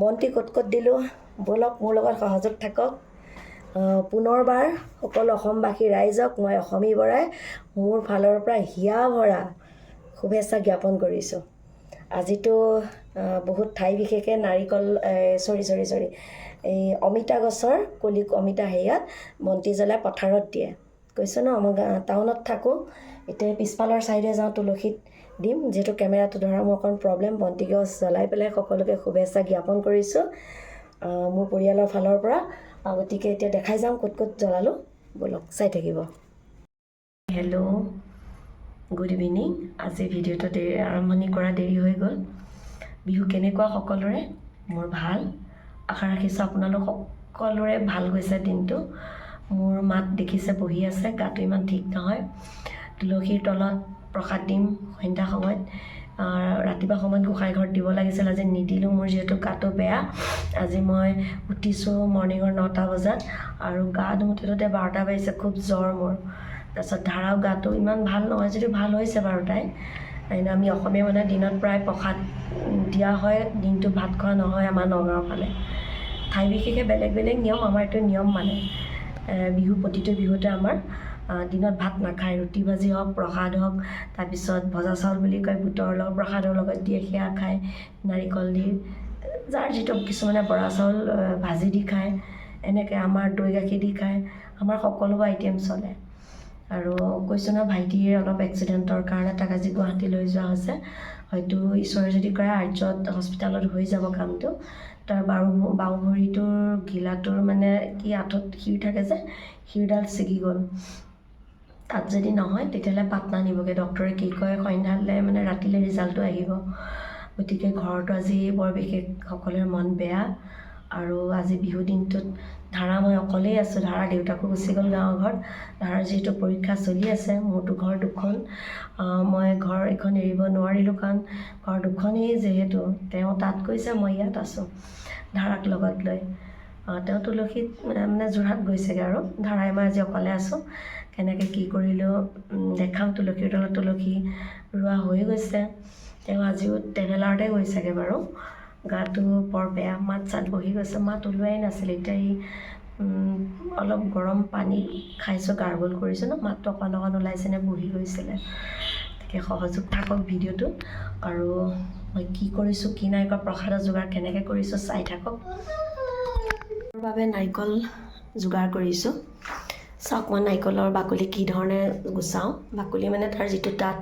বন্তি ক'ত দিলোঁ ব'লক মোৰ লগত সহযোগ থাকক। পুনৰবাৰ সকলো অসমবাসী ৰাইজক মই অসমী বৰাই মোৰ ফালৰ পৰা হিয়া ভৰা শুভেচ্ছা জ্ঞাপন কৰিছোঁ। আজিতো বহুত ঠাই বিশেষে নাৰিকল চৰি এই অমিতা গছৰ অমিতা হেৰিয়াত বন্তি জ্বলাই পথাৰত দিয়ে। কৈছোঁ ন মই টাউনত থাকোঁ, এতিয়া পিছফালৰ ছাইডে যাওঁ তুলসীত দিম, যিহেতু কেমেৰাটো ধৰা মোৰ অকণ প্ৰব্লেম। বন্তি গছ জ্বলাই পেলাই সকলোকে শুভেচ্ছা জ্ঞাপন কৰিছোঁ মোৰ পৰিয়ালৰ ফালৰ পৰা। গতিকে এতিয়া দেখাই যাওঁ ক'ত জ্বলালোঁ, ব'লক চাই থাকিব। Hello', good evening. আজি ভিডিঅ'টো আৰম্ভণি কৰা দেৰি হৈ গ'ল। বিহু কেনেকুৱা সকলোৰে? মোৰ ভাল, আশা ৰাখিছোঁ আপোনালোক সকলোৰে ভাল গৈছে দিনটো। মোৰ মাত দেখিছে বহি আছে, গাটো ইমান ঠিক নহয়। তুলসীৰ তলত প্ৰসাদ দিম সন্ধ্যা সময়ত, ৰাতিপুৱা সময়ত গোঁসাই ঘৰত দিব লাগিছিল, আজি নিদিলোঁ মোৰ যিহেতু গাটো বেয়া। আজি মই উঠিছোঁ মৰ্ণিঙৰ 9টা বজাত আৰু গা ধুওঁতে 12টা বাজিছে, খুব জ্বৰ মোৰ। তাৰপিছত ধাৰাও গাটো ইমান ভাল নহয় যদিও ভাল হৈছে বাৰু তাই। আমি অসমীয়া মানুহে দিনত প্ৰায় প্ৰসাদ দিয়া হয়, দিনটো ভাত খোৱা নহয় আমাৰ নগাঁৱৰ ফালে। ঠাই বিশেষে বেলেগ বেলেগ নিয়ম, আমাৰ এইটো নিয়ম মানে প্ৰতিটো বিহুতে আমাৰ দিনত ভাত নাখায়। ৰুটি ভাজি হওক, প্ৰসাদ হওক, তাৰপিছত ভজা চাউল বুলি কয় বুটৰ লগত প্ৰসাদৰ লগত দিয়ে, সেয়া খায় নাৰিকল দি। যাৰ যিটো, কিছুমানে বৰা চাউল ভাজি দি খায়, এনেকৈ আমাৰ দৈ গাখীৰ দি খায়। আমাৰ সকলোবোৰ আইটেম চলে। আৰু কৈছোঁ ন ভাইটিৰ অলপ এক্সিডেণ্টৰ কাৰণে তাক আজি গুৱাহাটী লৈ যোৱা হৈছে। হয়তো ঈশ্বৰে যদি কৰে আৰ্যত হস্পিটেলত হৈ যাব কামটো। তাৰ বাওঁ ভৰিটোৰ ঘিলাটোৰ মানে কি আঁঠুত শিৰ থাকে যে, শিৰডাল ছিগি গ'ল। তাত যদি নহয় তেতিয়াহ'লে পাটনা নিবগৈ। ডক্টৰে কি কয় সন্ধ্যালৈ মানে ৰাতিলৈ ৰিজাল্টটো আহিব। গতিকে ঘৰতো আজি বৰ বিশেষ সকলোৰে মন বেয়া। আৰু আজি বিহু দিনটোত ধাৰা মই অকলেই আছোঁ। ধাৰা দেউতাকো গুচি গ'ল গাঁৱৰ ঘৰত। ধাৰাৰ যিহেতু পৰীক্ষা চলি আছে, মোৰতো ঘৰ দুখন, মই ঘৰ এখন এৰিব নোৱাৰিলোঁ কাৰণ ঘৰ দুখনেই যিহেতু। তেওঁ তাত গৈছে, মই ইয়াত আছোঁ ধাৰাক লগত লৈ। তেওঁ তুলসীত মানে যোৰহাট গৈছেগৈ আৰু ধাৰাই মই আজি অকলে আছোঁ। কেনেকৈ কি কৰিলোঁ দেখাম। তুলসীৰ তলত তুলসী ৰোৱা হৈ গৈছে। তেওঁ আজিও ট্ৰেভেলাৰতে গৈছেগৈ বাৰু। গাটো বৰ বেয়া, মাত চাত বহি গৈছে, মাত ওলোৱাই নাছিল। এতিয়া অলপ গৰম পানী খাইছোঁ, গাৰ্গল কৰিছোঁ ন, মাতটো অকণ ওলাইছে নে বহি গৈছিলে। তাকে সহযোগ থাকক ভিডিঅ'টো। আৰু মই কি কৰিছোঁ কি নাই কৰা, প্ৰসাদৰ যোগাৰ কেনেকৈ কৰিছোঁ চাই থাকক। বাবে নাৰিকল যোগাৰ কৰিছোঁ। চাওক মই নাৰিকলৰ বাকলি কি ধৰণে গুচাওঁ। বাকলি মানে তাৰ যিটো ডাঠ,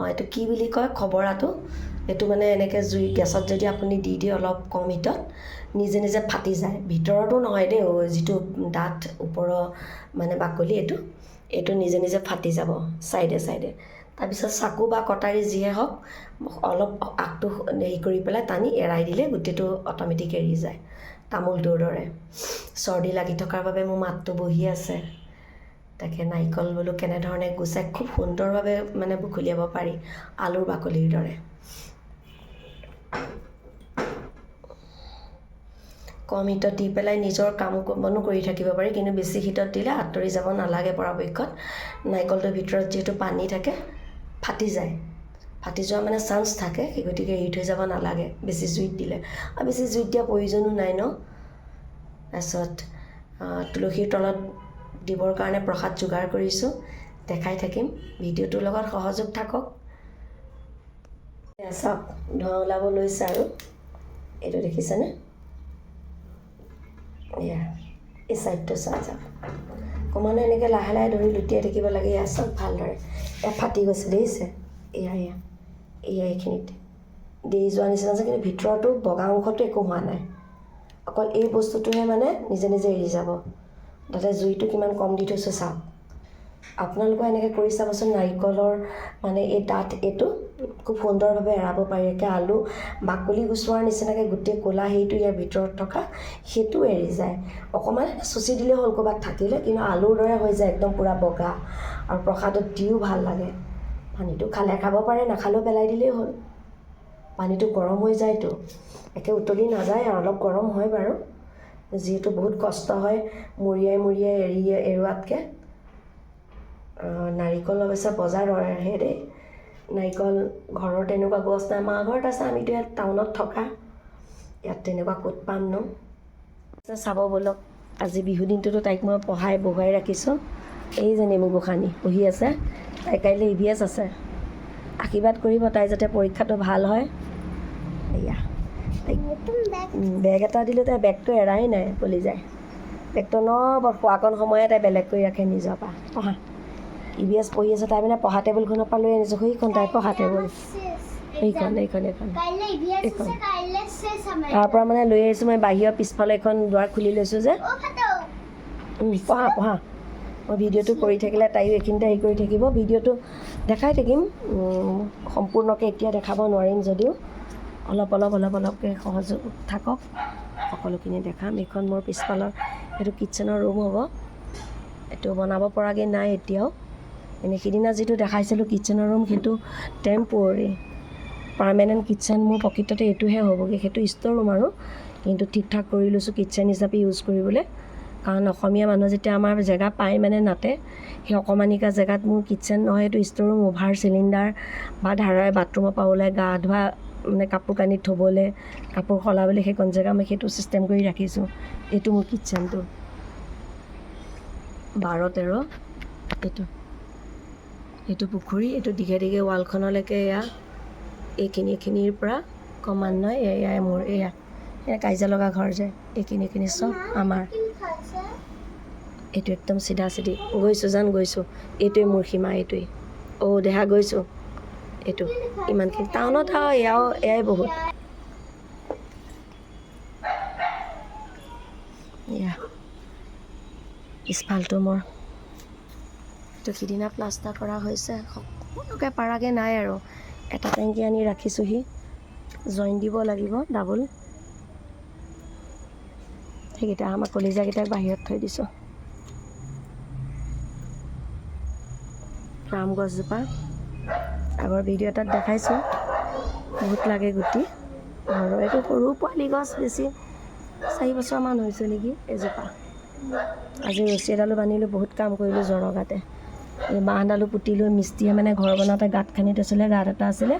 এইটো কি বুলি কয় খবৰাটো, এইটো মানে এনেকৈ গেছত যদি আপুনি দি দিয়ে অলপ কম হিটত, নিজে নিজে ফাটি যায়। ভিতৰতো নহয় দেই, যিটো ডাঠ ওপৰৰ মানে বাকলি এইটো নিজে নিজে ফাটি যাব চাইডে। তাৰপিছত চাকু বা কটাৰী যিয়ে হওক, অলপ আগটো হেৰি কৰি পেলাই টানি এৰাই দিলে গোটেইটো অট'মেটিক এৰি যায়, তামোলটোৰ দৰে। চৰ্দি লাগি থকাৰ বাবে মোৰ মাতটো বহি আছে। তাকে নাৰিকল বোলো কেনেধৰণে গুচাই খুব সুন্দৰভাৱে মানে বুখলিয়াব পাৰি, আলুৰ বাকলিৰ দৰে। কম হিটত দি পেলাই নিজৰ কাম বনো কৰি থাকিব পাৰি, কিন্তু বেছি হিটত দিলে আঁতৰি যাব নালাগে পৰাপক্ষত। নাৰিকলটোৰ ভিতৰত যিহেতু পানী থাকে ফাটি যায়, ফাটি যোৱা মানে চান্স থাকে, সেই গতিকে এৰি থৈ যাব নালাগে বেছি জুইত দিলে। আৰু বেছি জুইত দিয়া প্ৰয়োজনো নাই ন। তাৰপিছত তুলসীৰ তলত দিবৰ কাৰণে প্ৰসাদ যোগাৰ কৰিছোঁ, দেখাই থাকিম। ভিডিঅ'টোৰ লগত সহযোগ থাকক। চাওক ধোঁৱা ওলাব লৈছে আৰু এইটো দেখিছেনে? এয়া এই ছাইডটো চাই যাওক, অকণমান এনেকৈ লাহে লাহে ধৰি লুটিয়াই থাকিব লাগে। এয়া চাওক ভালদৰে, এয়া ফাটি গৈছে দেখিছে? এয়া এইখিনিত দেৰি যোৱা নিচিনা আছে, কিন্তু ভিতৰতো বগা অংশটো একো হোৱা নাই। অকল এই বস্তুটোহে মানে নিজে নিজে এৰি যাব। তাতে জুইটো কিমান কম দি থৈছোঁ চাওক। আপোনালোকে এনেকৈ কৰি চাবচোন। নাৰিকলৰ মানে এই ডাঠ এইটো খুব সুন্দৰভাৱে এৰাব পাৰি। একে আলু বাকলি গুচোৱাৰ নিচিনাকৈ গোটেই ক'লা হেৰিটো ইয়াৰ ভিতৰত থকা সেইটো এৰি যায়। অকণমান চুচি দিলেই হ'ল ক'ৰবাত থাকিলে, কিন্তু আলুৰ দৰে হৈ যায় একদম পূৰা বগা। আৰু প্ৰসাদত দিও ভাল লাগে। পানীটো খালে খাব পাৰে, নাখালেও পেলাই দিলেই হ'ল। পানীটো গৰম হৈ যায়তো, একে উতলি নাযায় আৰু অলপ গৰম হয় বাৰু। যিহেতু বহুত কষ্ট হয় মৰিয়াই এৰুৱাতকৈ। নাৰিকল অৱশ্যে বজাৰৰহে দেই, নাৰিকল ঘৰৰ তেনেকুৱা গছ নাই। আমাৰ ঘৰত আছে, আমিতো ইয়াত টাউনত থকা। ইয়াত তেনেকুৱা ক'ত পাম ন চাব ব'লক আজি বিহু দিনটোতো তাইক মই পঢ়াই বহুৱাই ৰাখিছোঁ এই যে নেমু গোসাঁনী পঢ়ি আছে তাই কাইলৈ EVS আছে আশীৰ্বাদ কৰিব তাই যাতে পৰীক্ষাটো ভাল হয় এয়া তাইক বেগ এটা দিলোঁ তাই বেগটো এৰাই নাই পলি যায় বেগটো খোৱাকণ সময়ে তাই বেলেগ কৰি ৰাখে নিজৰ পৰা পঢ়া EVS পঢ়ি আছে তাই মানে পঢ়া টেবুলখনৰ পৰা লৈ আনিছোঁ সেইখন তাই পঢ়া টেবুল এইখন তাৰ পৰা মানে লৈ আহিছোঁ মই বাহিৰৰ পিছফালে এখন দুৱাৰ খুলি লৈছোঁ যে পঢ়া মই ভিডিঅ'টো কৰি থাকিলে তাইও এইখিনিতে হেৰি কৰি থাকিব ভিডিঅ'টো দেখাই থাকিম সম্পূৰ্ণকৈ এতিয়া দেখাব নোৱাৰিম যদিও অলপকৈ সহযোগ থাকক সকলোখিনি দেখাম এইখন মোৰ পিছফালৰ এইটো কিটচেনৰ ৰুম হ'ব এইটো বনাব পৰাকৈ নাই এতিয়াও এনেই সিদিনা যিটো দেখাইছিলোঁ কিটচেনৰ ৰুম সেইটো টেম্প'ৰাৰী পাৰ্মানেণ্ট কিটচেন মোৰ প্ৰকৃততে এইটোহে হ'বগৈ সেইটো ষ্ট'ৰ ৰুম আৰু কিন্তু ঠিক ঠাক কৰি লৈছোঁ কিটচেন হিচাপে ইউজ কৰিবলৈ কাৰণ অসমীয়া মানুহ যেতিয়া আমাৰ জেগা পায় মানে নাতে সেই অকণমানিকা জেগাত মোৰ কিটচেন নহয় এইটো ষ্ট'ৰ ৰুম অভাৰ চিলিণ্ডাৰ বা ধাৰাই বাথৰুমৰ পৰা ওলাই গা ধোৱা মানে কাপোৰ কানি থ'বলৈ কাপোৰ সলাবলৈ সেইকণ জেগা মই সেইটো চিষ্টেম কৰি ৰাখিছোঁ এইটো মোৰ কিটচেনটো 12-13 এইটো পুখুৰী এইটো দীঘে ৱালখনলৈকে এয়া এইখিনিৰ পৰা ক্ৰমান্বয়ে এয়াই মোৰ এয়া কাজিয়া লগা ঘৰ যে এইখিনি চব আমাৰ এইটো একদম চিধা গৈছোঁ এইটোৱে মোৰ সীমা এইটোৱেই দেহা গৈছোঁ এইটো ইমানখিনি টাউনত আৰু এয়াই বহুত এয়া পিছফালটো মোৰ এইটো সিদিনা প্লাষ্টাৰ কৰা হৈছে সকলোকে পাৰাকৈ নাই আৰু এটা টেংকি আনি ৰাখিছোঁহি জইন দিব লাগিব ডাবল সেইকেইটা আমাৰ কলিজাকেইটাক বাহিৰত থৈ দিছোঁ আম গছজোপা আগৰ ভিডিঅ' এটাত দেখাইছোঁ বহুত লাগে গুটি আৰু এইটো সৰু পোৱালি গছ বেছি 4 বছৰমান হৈছে নেকি এজোপা আজি ৰছী এডালো বান্ধিলোঁ বহুত কাম কৰিলোঁ জ্বৰৰ গাতে এই বাঁহডালো পুতিলোঁ মিস্ত্ৰীয়ে মানে ঘৰ বনাওঁতে গাঁত খান্দি থৈছিলে গাঁত এটা আছিলে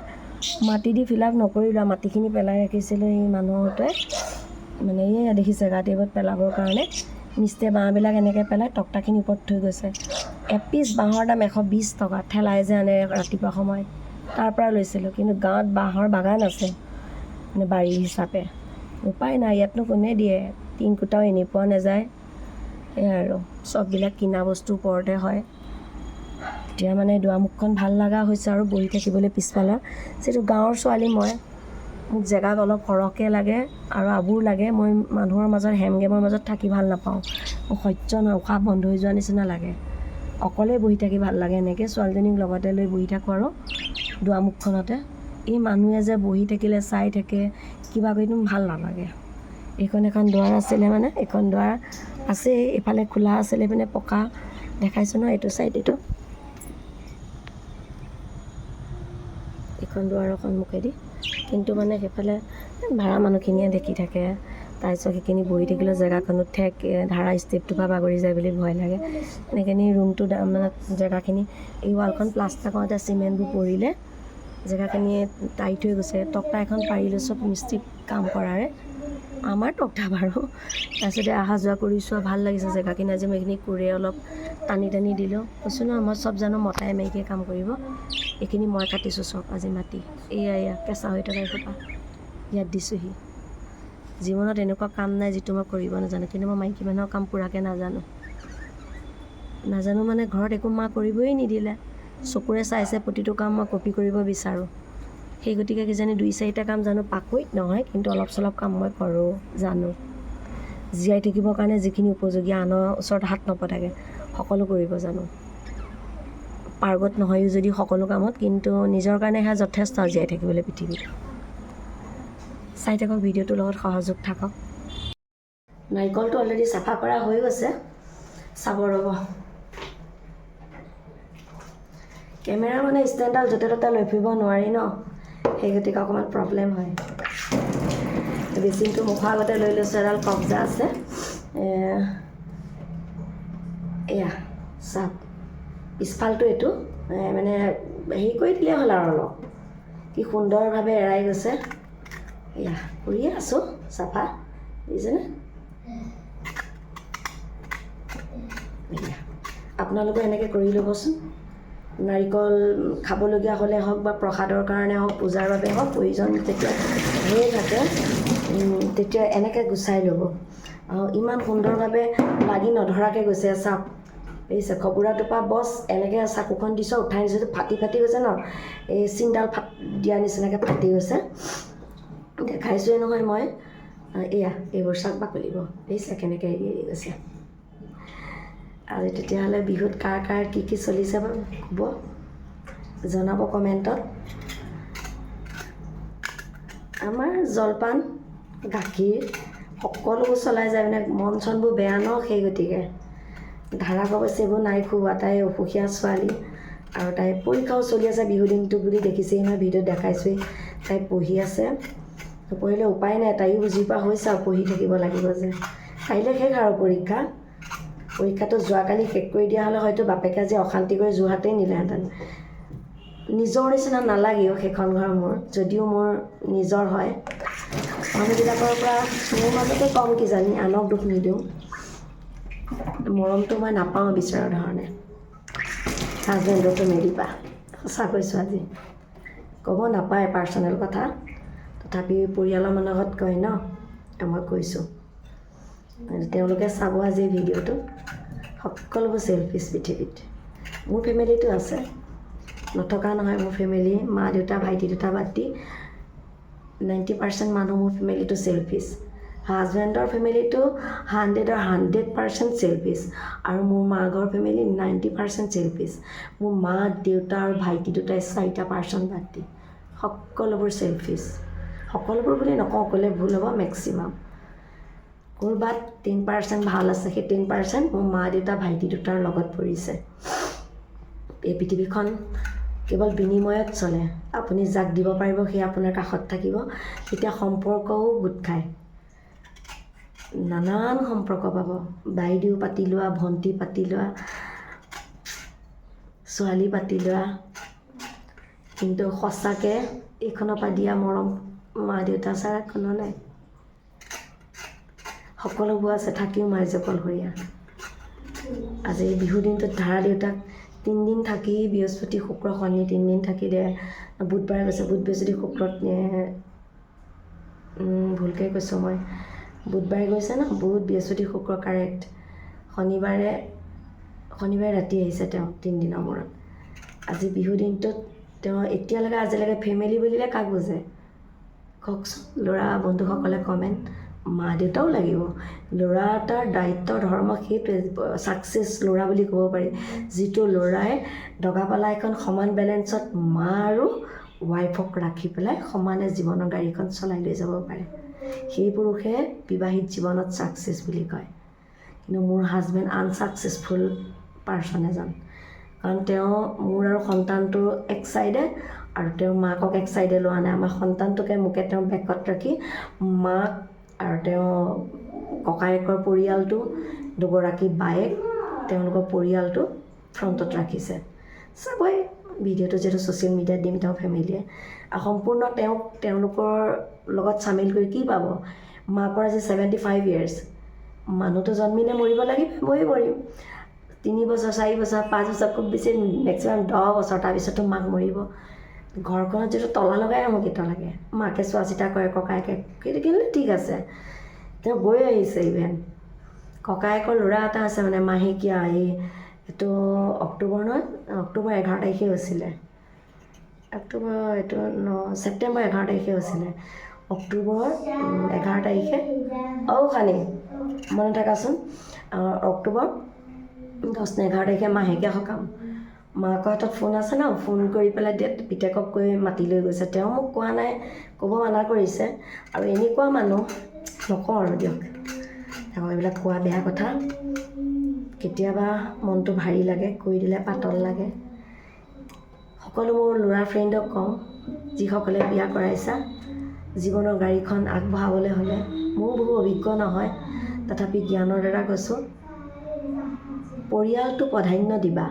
মাটি দি ফিল আপ নকৰিলোঁ আৰু মাটিখিনি পেলাই ৰাখিছিলোঁ এই মানুহটোৱে মানে এই দেখিছে গাঁত এইবোৰত পেলাবৰ কাৰণে মিস্ত্ৰীয়ে বাঁহবিলাক এনেকৈ পেলাই তক্তাখিনি ওপৰত থৈ গৈছে এপিচ বাঁহৰ দাম 120 টকা ঠেলাই যে আনে ৰাতিপুৱা সময়ত তাৰ পৰা লৈছিলোঁ কিন্তু গাঁৱত বাঁহৰ বাগান আছে মানে বাৰী হিচাপে উপায় নাই ইয়াতনো কোনে দিয়ে 3 কুটাও এনি পোৱা নাযায় এয়াই আৰু চববিলাক কিনা বস্তুৰ ওপৰতে হয় এতিয়া মানে দুৱাৰমুখখন ভাল লগা হৈছে আৰু বহি থাকিবলৈ পিছফালৰ যিটো গাঁৱৰ ছোৱালী মই মোক জেগা অলপ সৰহকৈ লাগে আৰু আবুৰ লাগে মই মানুহৰ মাজত হেমগেমৰ মাজত থাকি ভাল নাপাওঁ মোক সহ্য নহয় উশাহ বন্ধ হৈ যোৱা নিচিনা লাগে অকলে বহি থাকি ভাল লাগে এনেকৈ ছোৱালীজনীক লগতে লৈ বহি থাকোঁ আৰু দুৱাৰমুখখনতে এই মানুহে যে বহি থাকিলে চাই থাকে কিবা কৰি ভাল নালাগে এইখন এখন দুৱাৰ আছিলে মানে এইখন দুৱাৰ আছে এইফালে খোলা আছিলে মানে পকা দেখাইছোঁ ন এইটো চাইড এইখন দুৱাৰৰ সন্মুখেদি কিন্তু মানে সেইফালে ভাড়া মানুহখিনিয়ে দেখি থাকে তাৰপিছত সেইখিনি বহি থাকিলেও জেগাখনত ধাৰা ষ্টেপটোৰ পৰা বাগৰি যায় বুলি ভয় লাগে এনেখিনি ৰুমটো মানে জেগাখিনি এই ৱালখন প্লাষ্টাৰ কৰোঁতে চিমেণ্টবোৰ পৰিলে জেগাখিনি টাইট হৈ গৈছে তক্তা এখন পাৰিলোঁ চব মিস্ত্ৰী কাম কৰাৰে আমাৰ তক্তা বাৰু তাৰপিছতে অহা যোৱা কৰিছোঁ ভাল লাগিছে জেগাখিনি আজি মই এইখিনি কোৰে অলপ টানি দিলোঁ কৈছোঁ ন মই চব জানো মতাই মাইকীয়ে কাম কৰিব এইখিনি মই কাটিছোঁ চব আজি মাটি এয়া কেঁচা হৈ থকা এসোপা ইয়াত দিছোঁহি জীৱনত এনেকুৱা কাম নাই যিটো মই কৰিব নাজানো কিন্তু মই মাইকী মানুহৰ কাম পূৰাকৈ নাজানো মানে ঘৰত একো মা কৰিবই নিদিলে চকুৰে চাইছে প্ৰতিটো কাম মই কপি কৰিব বিচাৰোঁ সেই গতিকে কিজানি 2-4টা কাম জানো পাকৈত নহয় কিন্তু অলপ চলপ কাম মই কৰোঁ জানো জীয়াই থাকিবৰ কাৰণে যিখিনি উপযোগী আনৰ ওচৰত হাত নপতাকে সকলো কৰিব জানো পাৰ্গত নহয়ো যদি সকলো কামত কিন্তু নিজৰ কাৰণে সেয়া যথেষ্ট জীয়াই থাকিবলৈ পৃথিৱীত চাই থাকক ভিডিঅ'টোৰ লগত সহযোগ থাকক নাৰিকলটো অলৰেডি চাফা কৰা হৈ গৈছে চাব ৰ'ব কেমেৰা মানে ষ্টেণ্ডডাল য'তে ত'তে লৈ ফুৰিব নোৱাৰি ন সেই গতিকে অকণমান প্ৰব্লেম হয় বেচিনটো মুখৰ আগতে লৈ লৈছোঁ এডাল কব্জা আছে এয়া চাওক পিছফালটো এইটো মানে হেৰি কৰি দিলেই হ'ল আৰু অলপ কি সুন্দৰভাৱে এৰাই গৈছে এয়া কৰিয়ে আছোঁ চাফা বুজিছেনে। এয়া আপোনালোকে এনেকৈ কৰি ল'বচোন। নাৰিকল খাবলগীয়া হ'লে হওক বা প্ৰসাদৰ কাৰণে হওক, পূজাৰ বাবে হওক, প্ৰয়োজন যেতিয়া হৈয়ে থাকে তেতিয়া এনেকৈ গুচাই ল'ব। ইমান সুন্দৰভাৱে লাগি নধৰাকৈ গৈছে চাওক, বুজিছে। খপুৰাটোৰ পৰা বছ এনেকৈ চাকুখন দিছোঁ, উঠাই নিছোঁ, ফাটি গৈছে ন, এই চিনডাল দিয়া নিচিনাকৈ ফাটি গৈছে। দেখাইছোঁৱে নহয় মই। এয়া এইবোৰ চাওক বাকলিব, বুজিছে কেনেকৈ এৰি গৈছে। আৰু তেতিয়াহ'লে বিহুত কাৰ কাৰ কি চলিছে বাৰু ক'ব, জনাব কমেণ্টত। আমাৰ জলপান, গাখীৰ সকলোবোৰ চলাই যায় মানে, মন চনবোৰ বেয়া ন, সেই গতিকে ধাৰাক অৱশ্যে এইবোৰ নাই খুওৱা। তাই অসুখীয়া ছোৱালী আৰু তাই পৰীক্ষাও চলি আছে বিহু দিনটো বুলি দেখিছেই নহয়, ভিডিঅ'ত দেখাইছোৱেই। তাই পঢ়ি আছে, নপঢ়িলে উপায় নাই, তাইও বুজি পোৱা হৈছে আৰু পঢ়ি থাকিব লাগিব যে। কাইলৈ শেষ আৰু পৰীক্ষাটো যোৱাকালি শেষ কৰি দিয়া হ'লে হয়তো বাপেকে আজি অশান্তি কৰি যোৰহাটেই নিলেহেঁতেন। নিজৰ নিচিনা নালাগেও সেইখন ঘৰ মোৰ, যদিও মোৰ নিজৰ হয়। মানুহবিলাকৰ পৰা মোৰ মাজতে কম কিজানি, আনক দুখ নিদিওঁ। মৰমটো মই নাপাওঁ বিচৰা ধৰণে। হাজবেণ্ডতো মেলিবা, সঁচা কৈছোঁ আজি। ক'ব নাপায় পাৰ্চনেল কথা, তথাপি পৰিয়ালৰ মানুহৰ আগত কয় ন, মই কৈছোঁ। তেওঁলোকে চাব আজি ভিডিঅ'টো। সকলোবোৰ চেলফিছ পৃথিৱীত। মোৰ ফেমিলিটো আছে, নথকা নহয় মোৰ ফেমিলি, মা দেউতা ভাইটি দুটা বাদ দি 90% মানুহ মোৰ ফেমিলিটো চেলফিছ। হাজবেণ্ডৰ ফেমিলিটো 100% চেলফিছ। আৰু মোৰ মাৰ ঘৰ ফেমিলি 90% চেলফিছ। মোৰ মা দেউতা আৰু ভাইটি দুটাই 4% বাদ দি সকলোবোৰ চেলফিছ। সকলোবোৰ বুলি নকওঁ, ক'লে ভুল হ'ব, মেক্সিমাম। ক'ৰবাত 10% ভাল আছে, সেই 10% মোৰ মা দেউতা ভাইটি দুটাৰ লগত পৰিছে। এই পৃথিৱীখন কেৱল বিনিময়ত চলে। আপুনি যাক দিব পাৰিব সেই আপোনাৰ কাষত থাকিব, তেতিয়া সম্পৰ্কও গোট খায়। নানান সম্পৰ্ক পাব, বাইদেউ পাতি লোৱা, ভণ্টি পাতি লোৱা, ছোৱালী পাতি লোৱা, কিন্তু সঁচাকৈ এইখনৰ পৰা দিয়া মৰম মা দেউতা ছাড়া কোনো নাই। সকলোবোৰ আছে, থাকিও মাই যে অকলশৰীয়া। আজি বিহু দিনটোত ধাৰা দেউতাক 3 দিন থাকি, বৃহস্পতি শুক্ৰ শনি 3 দিন থাকি দে, বুধবাৰে গৈছে, বুধ বৃহস্পতি শুক্ৰত ভুলকৈ কৈছোঁ মই, বুধবাৰে গৈছে ন, বুধ বৃহস্পতি শুক্ৰ কাৰেক্ট। শনিবাৰে ৰাতি আহিছে তেওঁ 3 দিনৰ মূৰত। আজি বিহু দিনটোত তেওঁ এতিয়ালৈকে আজিলৈকে ফেমিলি বুলিলে কাক বুজে কওকচোন, ল'ৰা বন্ধুসকলে কমেণ্ট। মা দেউতাও লাগিব, ল'ৰা এটাৰ দায়িত্ব ধৰ্ম সেইটোৱে ছাকচেছ ল'ৰা বুলি ক'ব পাৰি। যিটো ল'ৰাই দগাপালা এখন সমান বেলেঞ্চত মা আৰু ৱাইফক ৰাখি পেলাই সমানে জীৱনৰ গাড়ীখন চলাই লৈ যাব পাৰে, সেই পুৰুষে বিবাহিত জীৱনত ছাকচেছ বুলি কয়। কিন্তু মোৰ হাজবেণ্ড আনছাকচেছফুল পাৰ্চন এজন, কাৰণ তেওঁ মোৰ আৰু সন্তানটো এক চাইডে আৰু তেওঁৰ মাকক এক চাইডে লোৱা নাই। আমাৰ সন্তানটোকে মোকে তেওঁ বেকত ৰাখি মাক আৰু তেওঁ ককায়েকৰ পৰিয়ালটো, দুগৰাকী বায়েক, তেওঁলোকৰ পৰিয়ালটো ফ্ৰণ্টত ৰাখিছে। চাবই ভিডিঅ'টো যিহেতু ছ'চিয়েল মিডিয়াত দিম, তেওঁ ফেমিলিয়ে সম্পূৰ্ণ তেওঁলোকৰ লগত চামিল কৰি কি পাব। মাকৰ আজি 75 years, মানুহটো জন্মিলে মৰিব লাগিব, ময়ো মৰিম। 3 বছৰ 4 বছৰ 5 বছৰ, খুব বেছি মেক্সিমাম 10 বছৰ, তাৰপিছতো মাক মৰিব। ঘৰখনত যিটো তলা লগাই আমুকিত লাগে, মাকে চোৱা চিতা কৰে, ককায়েকে, সেইটো কিনিলে ঠিক আছে, তেওঁ গৈ আহিছে। ইভেন ককায়েকৰ ল'ৰা এটা আছে মানে মাহেকীয়া, এইটো অক্টোবৰ 11 তাৰিখে হৈছিলে, ছেপ্টেম্বৰ 11 তাৰিখে হৈছিলে, অক্টোবৰ 11 তাৰিখে খানি মনত থাকাচোন, অক্টোবৰ 10-11 তাৰিখে মাহেকীয়া সকাম। মাকৰ হাতত ফোন আছে ন, ফোন কৰি পেলাই পিতেকক কৈ মাতি লৈ গৈছে। তেওঁ মোক কোৱা নাই, ক'ব মানা কৰিছে। আৰু এনেকুৱা মানুহ নকওঁ আৰু দিয়ক, তেওঁ এইবিলাক কোৱা বেয়া কথা। কেতিয়াবা মনটো ভাৰী লাগে, কৈ দিলে পাতল লাগে। সকলো মোৰ ল'ৰা ফ্ৰেণ্ডক কওঁ, যিসকলে বিয়া কৰাইছা, জীৱনৰ গাড়ীখন আগবঢ়াবলৈ হ'লে, মোৰ বহু অভিজ্ঞ নহয়, তথাপি জ্ঞানৰ দ্বাৰা কৈছোঁ, পৰিয়ালটো প্ৰাধান্য দিবা।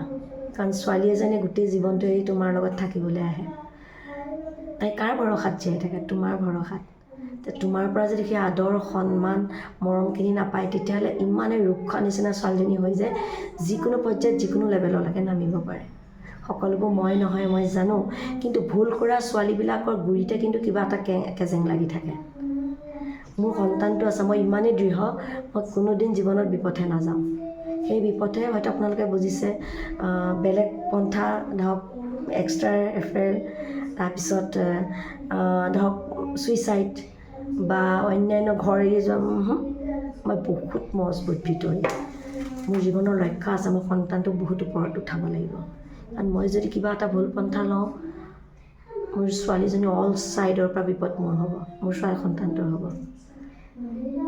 কাৰণ ছোৱালী এজনীয়ে গোটেই জীৱনটো এৰি তোমাৰ লগত থাকিবলৈ আহে। তাই কাৰ ভৰসাত জীয়াই থাকে? তোমাৰ ভৰসাত। তোমাৰ পৰা যদি সেই আদৰ সন্মান মৰমখিনি নাপায় তেতিয়াহ'লে ইমানেই ৰুক্ষ নিচিনা ছোৱালীজনী হৈ যায় যিকোনো পৰ্যায়ত যিকোনো লেভেললৈকে নামিব পাৰে। সকলোবোৰ মই নহয় মই জানো, কিন্তু ভুল কৰা ছোৱালীবিলাকৰ গুৰিতে কিন্তু কিবা এটা কেজেং লাগি থাকে। মোৰ সন্তানটো আছে, মই ইমানেই দৃঢ়, মই কোনোদিন জীৱনত বিপথে নাযাওঁ। সেই বিপথে হয়তো আপোনালোকে বুজিছে বেলেগ পন্থা ধৰক এক্সট্ৰা এফেয়াৰ, তাৰপিছত ধৰক ছুইচাইড বা অন্যান্য ঘৰ এৰি যোৱা। মই বহুত মজবুত ভিতৰি, মোৰ জীৱনৰ লক্ষ্য আছে, মই সন্তানটোক বহুত ওপৰত উঠাব লাগিব। কাৰণ মই যদি কিবা এটা ভুল পন্থা লওঁ মোৰ ছোৱালীজনী অল ছাইডৰ পৰা বিপদ মোৰ হ'ব, মোৰ ছোৱালী সন্তানটোৰ হ'ব।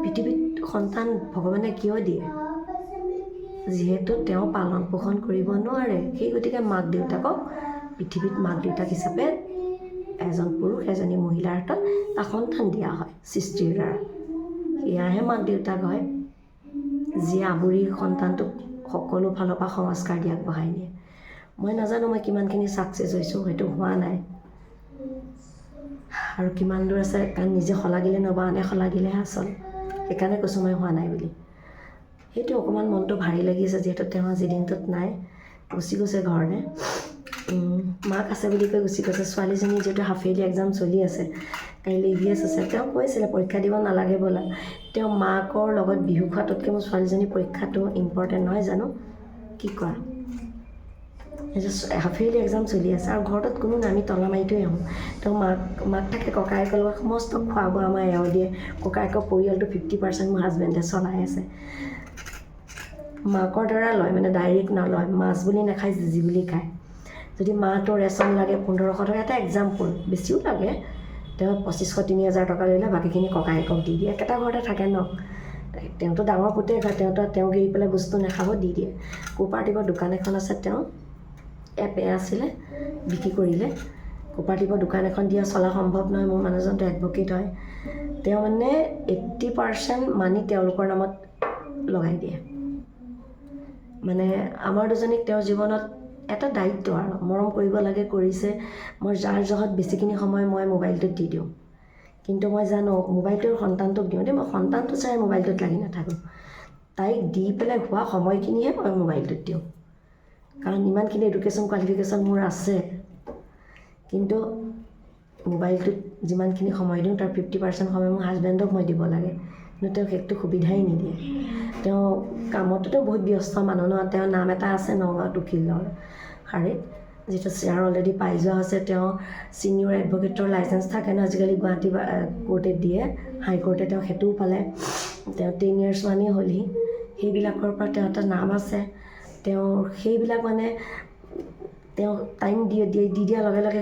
পৃথিৱীত সন্তান ভগৱানে কিয় দিয়ে? যিহেতু তেওঁ পালন পোষণ কৰিব নোৱাৰে, সেই গতিকে মাক দেউতাকক পৃথিৱীত মাক দেউতাক হিচাপে এজন পুৰুষ এজনী মহিলাৰ হাতত এটা সন্তান দিয়া হয় সৃষ্টিৰ দ্বাৰা। সেয়াহে মাক দেউতাক হয়, যিয়ে আৱৰি সন্তানটোক সকলো ফালৰ পৰা সংস্কাৰ দি আগবঢ়াই নিয়ে। মই নাজানো মই কিমানখিনি ছাকচেছ হৈছোঁ, হয়তো হোৱা নাই, আৰু কিমান দূৰ আছে, কাৰণ নিজে শলাগিলে নহ'ব, আনে শলাগিলেহে আচল। সেইকাৰণে কৈছোঁ মই হোৱা নাই বুলি। সেইটো অকণমান মনটো ভাৰী লাগিছে, যিহেতু তেওঁ আজি দিনটোত নাই, গুচি গৈছে ঘৰলৈ। মাক আছে বুলি কৈ গুচি গৈছে। ছোৱালীজনী যিহেতু হাফ ইয়াৰলি এক্সাম চলি আছে, কাইলৈ EVS আছে, তেওঁ কৈছিলে পৰীক্ষা দিব নালাগে ব'লা। তেওঁ মাকৰ লগত বিহু খোৱাটোতকৈ মোৰ ছোৱালীজনীৰ পৰীক্ষাটো ইম্পৰ্টেণ্ট নহয় জানো? কি কোৱা? হাফ ইয়াৰলি এক্সাম চলি আছে আৰু ঘৰটোত কোনো নাই, আমি তলা মাৰি থৈ আহোঁ। তেওঁ মাক থাকে, ককায়েকৰ লগত সমস্ত খোৱা বোৱা আমাৰ এওঁ দিয়ে। ককায়েকৰ পৰিয়ালটো 50% মোৰ হাজবেণ্ডে চলাই আছে। মাকৰ দ্বাৰা লয়, মানে ডাইৰেক্ট নলয়, মাছ বুলি নাখায়, যি বুলি খায়। যদি মাহটোৰ ৰেচন লাগে 1500 টকা, এটা এক্সাম্পল, বেছিও লাগে, তেওঁ 2500-3000 টকা লৈ লয়, বাকীখিনি ককায়েকক দি দিয়ে। একেটা ঘৰতে থাকে ন, তেওঁতো ডাঙৰ পুতেক হয়, তেওঁ গেৰি পেলাই বস্তু নাখাব, দি দিয়ে। কোপাৰেটিভৰ দোকান এখন আছে, তেওঁ আছিলে বিক্ৰী কৰিলে। কোপাৰেটিভৰ দোকান এখন দিয়া চলা সম্ভৱ নহয়, মোৰ মানুহজনটো এডভকেট হয়। তেওঁ মানে 80% মানি তেওঁলোকৰ নামত লগাই দিয়ে। মানে আমাৰ দুজনীক তেওঁৰ জীৱনত এটা দায়িত্ব আৰু মৰম কৰিব লাগে, কৰিছে। মই যাৰ জহত বেছিখিনি সময় মই মোবাইলটোত দি দিওঁ, কিন্তু মই জানো মোবাইলটোৰ সন্তানটোক দিওঁ দেই, মই সন্তানটো চাই মোবাইলটোত লাগি নাথাকোঁ। তাইক দি পেলাই হোৱা সময়খিনিহে মই মোবাইলটোত দিওঁ, কাৰণ ইমানখিনি এডুকেশ্যন কোৱালিফিকেশ্যন মোৰ আছে। কিন্তু মোবাইলটোত যিমানখিনি সময় দিওঁ তাৰ 50% সময় মোৰ হাজবেণ্ডক মই দিব লাগে, কিন্তু তেওঁ সেইটো সুবিধাই নিদিয়ে। তেওঁ কামততো বহুত ব্যস্ত মানুহ ন, তেওঁৰ নাম এটা আছে নগাঁৱত উকিলৰ শাৰীত, যিটো শ্বেয়াৰ অলৰেডি পাই যোৱা হৈছে। তেওঁ ছিনিয়ৰ এডভকেটৰ লাইচেঞ্চ থাকে ন, আজিকালি গুৱাহাটী কোৰ্টে দিয়ে, হাইকোৰ্টে তেওঁ সেইটোও পালে। তেওঁ 10 years মানেই হ'লহি, সেইবিলাকৰ পৰা তেওঁ এটা নাম আছে। তেওঁ সেইবিলাক মানে তেওঁ টাইম দি দিয়াৰ লগে লগে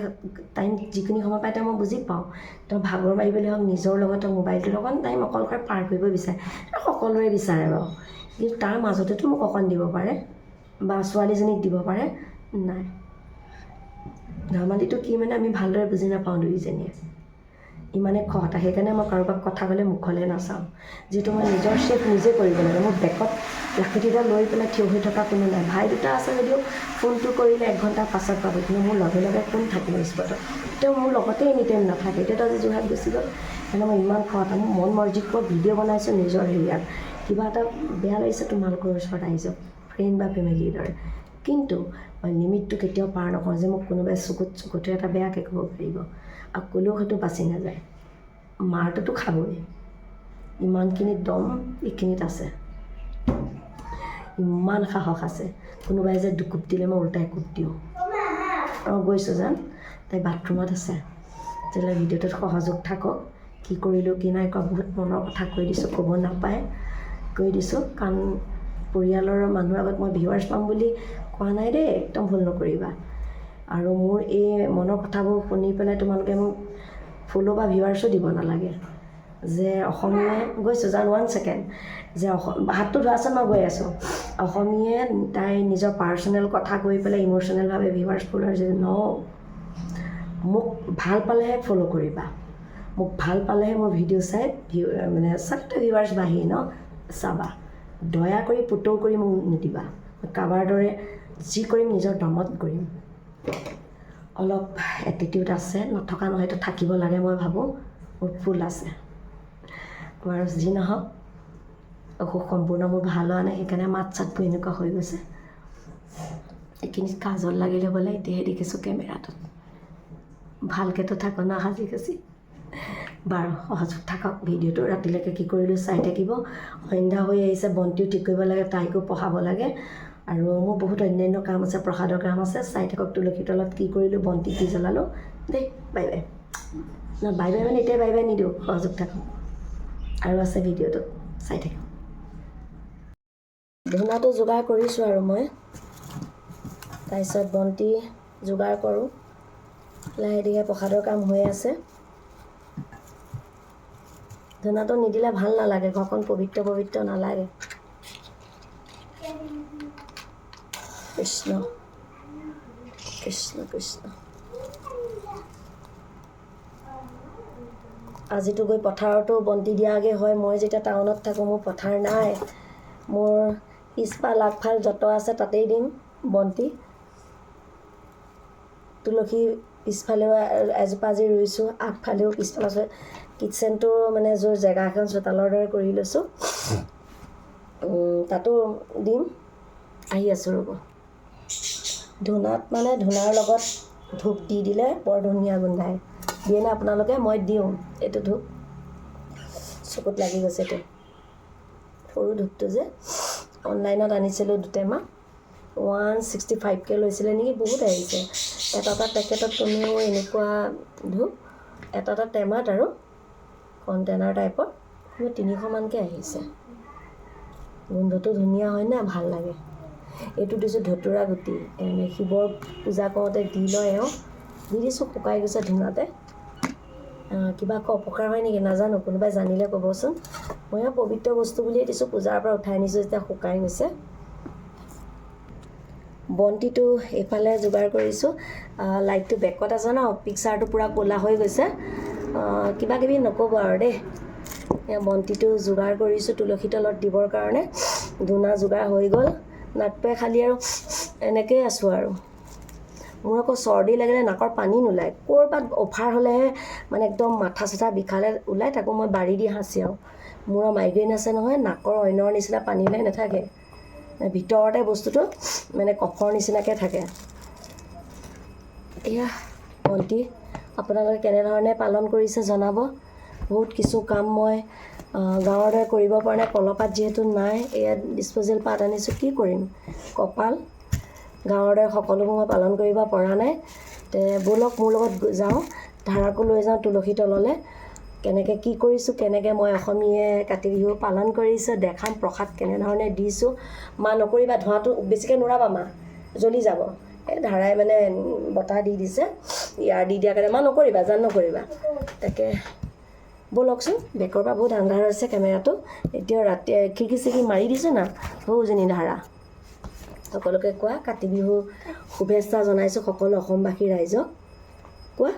টাইম যিখিনি সময় পায় তেওঁ মই বুজি পাওঁ। তেওঁ ভাগৰ মাৰিবলৈ হওক, নিজৰ লগত মোবাইলটোৰ লগত টাইম অকলশৰে পাৰ কৰিব বিচাৰে, সকলোৰে বিচাৰে বাৰু, কিন্তু তাৰ মাজতেতো মোক অকণ দিব পাৰে বা ছোৱালীজনীক দিব পাৰে নাই। ধেমালিটো কি মানে আমি ভালদৰে বুজি নাপাওঁ দুয়োজনীয়ে, ইমানে খহটা। সেইকাৰণে মই কাৰোবাক কথা ক'লে মুখলৈ নাচাওঁ, যিহেতু মই নিজৰ ছেফ নিজে কৰিব লাগে। মোৰ বেকত লাখুটিডাল লৈ পেলাই থিয় হৈ থকা কোনো নাই। ভাই দুটা আছে যদিও ফোনটো কৰিলে 1 ঘণ্টাৰ পাছত পাব, কিন্তু মোৰ লগে লগে কোন থাকিব স্পটত? তেওঁ মোৰ লগতে এনি টাইম নাথাকে। এতিয়াতো আজি যোৰহাট গুচি গ'ল, সেইকাৰণে মই ইমান খহটা। মোৰ মন মৰ্জিত মই ভিডিঅ' বনাইছোঁ নিজৰ হেৰিয়াত, কিবা এটা বেয়া লাগিছে তোমালোকৰ ওচৰত আহিছোঁ, ফ্ৰেণ্ড বা ফেমিলিৰ দৰে, কিন্তু মই লিমিটটো কেতিয়াও পাৰ নকৰোঁ যে মোক কোনোবাই চকুটো এটা বেয়াকৈ ক'ব পাৰিব, আৰু ক'লেও সেইটো বাচি নাযায়। মাৰটোতো খাবই, ইমানখিনি দম এইখিনিত আছে, ইমান সাহস আছে। কোনোবাই যে দুকোপ দিলে মই উল্টাই কোপ দিওঁ। গৈছোঁ যেন, তাই বাথৰুমত আছে, তেতিয়াহ'লে ভিডিঅ'টোত সহযোগ থাকক। কি কৰিলোঁ কি নাই কোৱা, বহুত মনৰ কথা কৈ দিছোঁ, ক'ব নাপায় কৈ দিছোঁ, কাৰণ পৰিয়ালৰ মানুহৰ আগত মই ভিউৱাৰ্ছ পাম বুলি কোৱা নাই দেই, একদম ভুল নকৰিবা। আৰু মোৰ এই মনৰ কথাবোৰ শুনি পেলাই তোমালোকে মোক ফ'ল' বা ভিউৱাৰ্ছো দিব নালাগে। যে অসমীয়াই গৈছোঁ জান 1 ছেকেণ্ড, যে হাতটো ধোৱাচোন, মই গৈ আছোঁ। অসমীয়াই তাই নিজৰ পাৰ্চনেল কথা কৈ পেলাই ইম'চনেলভাৱে ভিউৱাৰ্ছ ফ'ল'ৱাৰ যদি মোক ভাল পালেহে ফ'ল' কৰিবা, মোক ভাল পালেহে মোৰ ভিডিঅ' চাই মানে চাকটা ভিউৱাৰ্ছ বাঢ়ি ন চাবা। দয়া কৰি পুতৌ কৰি মোক নিদিবা। কাৰোবাৰ দৰে যি কৰিম নিজৰ দমত কৰিম। অলপ এটিটিউড আছে, নথকা নহয়তো থাকিব লাগে, মই ভাবোঁ মোৰ ফুল আছে। বাৰু যি নহওক অসুখ সম্পূৰ্ণ মোৰ ভাল হোৱা নাই, সেইকাৰণে মাত চাতবোৰ এনেকুৱা হৈ গৈছে। এইখিনিত কাজল লাগি ল'বলৈ এতিয়াহে দেখিছোঁ কেমেৰাটোত। ভালকৈতো থাকো ন সাজি কাচি। বাৰু সহযোগ থাকক ভিডিঅ'টো, ৰাতিলৈকে কি কৰিলোঁ চাই থাকিব। সন্ধ্যা হৈ আহিছে, বন্তিও ঠিক কৰিব লাগে, তাইকো পঢ়াব লাগে, আৰু মোৰ বহুত অন্যান্য কাম আছে, প্ৰসাদৰ কাম আছে। চাই থাকক তুলসীৰ তলত কি কৰিলোঁ, বন্তি কি জ্বলালোঁ দেই। Bye bye. বাই বাই মানে এতিয়া বাই বাই নিদিওঁ, সহযোগ থাকক আৰু আছে ভিডিঅ'টোত চাই থাকক। ধূনাটো যোগাৰ কৰিছোঁ আৰু মই, তাৰপিছত বন্তি যোগাৰ কৰোঁ। লাহে ধীৰে প্ৰসাদৰ কাম হৈ আছে। ধূনাটো নিদিলে ভাল নালাগে, ঘৰখন পবিত্ৰ পবিত্ৰ নালাগে। কৃষ্ণ কৃষ্ণ কৃষ্ণ। আজিতো গৈ পথাৰতো বন্তি দিয়াগৈ হয়। মই যেতিয়া টাউনত থাকোঁ, মোৰ পথাৰ নাই। মোৰ পিছফাল আগফাল যত আছে তাতেই দিম বন্তি। তুলসী পিছফালেও এজোপা আজি ৰুইছোঁ, আগফালেও পিছফালে আছে। কিটচেনটো মানে য'ৰ জেগা এখন চোতালৰ দৰে কৰি লৈছোঁ, তাতো দিম। আহি আছোঁ ৰ'ব। ধূনাত মানে ধূনাৰ লগত ধূপ দি দিলে বৰ ধুনীয়া গোন্ধায়। দিয়ে নে আপোনালোকে? মই দিওঁ। এইটো ধূপ চকুত লাগি গৈছে। এইটো সৰু ধূপটো যে অনলাইনত আনিছিলোঁ 2 টেমা, 165কৈ লৈছিলে নেকি, বহুত আহিছে। এটা পেকেটত কমেও এনেকুৱা ধূপ, এটা টেমাত আৰু কণ্টেইনাৰ টাইপত 300মানকৈ আহিছে। গোন্ধটো ধুনীয়া হয় না, ভাল লাগে। এইটো দিছোঁ ধতুৰা গুটি, এনে শিৱৰ পূজা কৰোঁতে দি লয় এওঁ, দি দিছোঁ। শুকাই গৈছে ধূনাতে। কিবা আকৌ অপকাৰ হয় নেকি নাজানো, কোনোবাই জানিলে ক'বচোন। মই পবিত্ৰ বস্তু বুলিয়ে দিছোঁ, পূজাৰ পৰা উঠাই আনিছোঁ যেতিয়া শুকাই গৈছে। বন্তিটো এইফালে যোগাৰ কৰিছোঁ। লাইটটো বেকত আছে ন, পিকচাৰটো পূৰা ক'লা হৈ গৈছে। কিবা কিবি নক'ব আৰু দেই। বন্তিটো যোগাৰ কৰিছোঁ তুলসী তলত দিবৰ কাৰণে। ধূনা যোগাৰ হৈ গ'ল। নাকটোৱে খালি আৰু এনেকৈয়ে আছোঁ আৰু। মোৰ আকৌ চৰ্দি লাগিলে নাকৰ পানী নোলায়। ক'ৰবাত অফাৰ হ'লেহে মানে একদম মাথা চাথা বিষালে ওলায়, তাকো মই বাৰী দি হাঁচিয়াওঁ। মূৰৰ মাইগ্ৰেইন আছে নহয়, নাকৰ অন্যৰ নিচিনা পানী ওলাই নাথাকে, ভিতৰতে বস্তুটো মানে কফৰ নিচিনাকৈ থাকে। এয়া বন্তি আপোনালোকে কেনেধৰণে পালন কৰিছে জনাব। বহুত কিছু কাম মই গাঁৱৰ দৰে কৰিব পৰা নাই, কলপাত যিহেতু নাই। এয়া ডিছপ'জেল পাত আনিছোঁ, কি কৰিম কপাল। গাঁৱৰ দৰে সকলোবোৰ মই পালন কৰিব পৰা নাই। ব'লক মোৰ লগত যাওঁ, ধাৰাকো লৈ যাওঁ তুলসী তললৈ। কেনেকৈ কি কৰিছোঁ, কেনেকৈ মই অসমীয়াই কাতি বিহু পালন কৰিছোঁ দেখাম। প্ৰসাদ কেনেধৰণে দিছোঁ। মা নকৰিবা, ধোঁৱাটো বেছিকৈ নুৰাবা মা, জ্বলি যাব। এই ধাৰাই মানে বতাহ দি দিছে, ইয়াৰ দি দিয়াৰ কাৰণে মা নকৰিবা, জান নকৰিবা। তাকে ব'লকচোন, বেকৰ পৰা বহুত আন্ধাৰ হৈছে কেমেৰাটো। এতিয়া ৰাতি খিৰিকি চিৰিকি মাৰি দিছোঁ না, সৌজনী ধাৰা। সকলোকে কোৱা কাতি বিহু শুভেচ্ছা জনাইছোঁ সকলো অসমবাসী ৰাইজক। কোৱা